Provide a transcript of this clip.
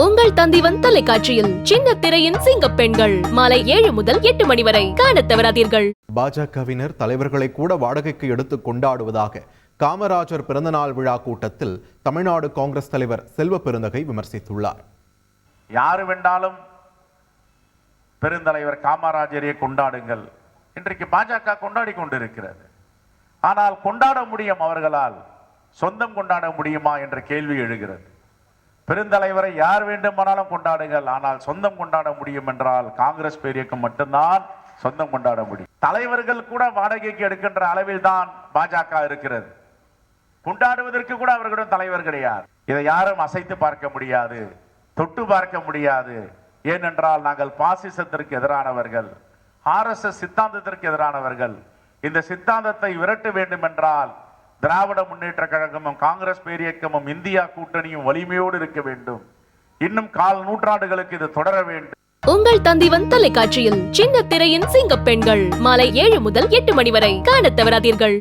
உங்கள் தந்திவன் தொலைக்காட்சியில் சின்ன திரையின் சிங்க பெண்கள் மாலை 7 முதல் 8 மணி வரை காணத் தவறாதீர்கள். பாஜகவினர் தலைவர்களை கூட வாடகைக்கு எடுத்து கொண்டாடுவதாக காமராஜர் பிறந்தநாள் விழா கூட்டத்தில் தமிழ்நாடு காங்கிரஸ் தலைவர் செல்வ பெருந்தகை விமர்சித்துள்ளார். யாரு வேண்டாலும் பெருந்தலைவர் காமராஜரை கொண்டாடுங்கள். இன்றைக்கு பாஜக கொண்டாடி கொண்டிருக்கிறது. ஆனால் கொண்டாட முடியும் அவர்களால், சொந்தம் கொண்டாட முடியுமா என்ற கேள்வி எழுகிறது. பெருந்தலைவரை யார் வேண்டுமானாலும் கொண்டாடுங்கள், ஆனால் சொந்தம் கொண்டாட முடியும் என்றால் காங்கிரஸ் பேரியக்கம் மட்டும்தான் சொந்தம் கொண்டாட முடியும். தலைவர்கள் கூட வாடகைக்கு எடுக்கின்ற அளவில் தான் பாஜக இருக்கிறது. கொண்டாடுவதற்கு கூட அவர்களிடம் தலைவர் கிடையாது. இதை யாரும் அசைத்து பார்க்க முடியாது, தொட்டு பார்க்க முடியாது. ஏனென்றால் நாங்கள் பாசிசத்திற்கு எதிரானவர்கள், RSS சித்தாந்தத்திற்கு எதிரானவர்கள். இந்த சித்தாந்தத்தை விரட்ட வேண்டும் என்றால் திராவிட முன்னேற்ற கழகமும் காங்கிரஸ் பேரியக்கமும் இந்தியா கூட்டணியும் வலிமையோடு இருக்க வேண்டும். இன்னும் 4 நூற்றாண்டுகளுக்கு இது தொடர வேண்டும். உங்கள் தந்திவன் தொலைக்காட்சியில் சின்ன திரையின் சிங்க பெண்கள் மாலை 7 முதல் 8 மணி வரை காணத் தவறாதீர்கள்.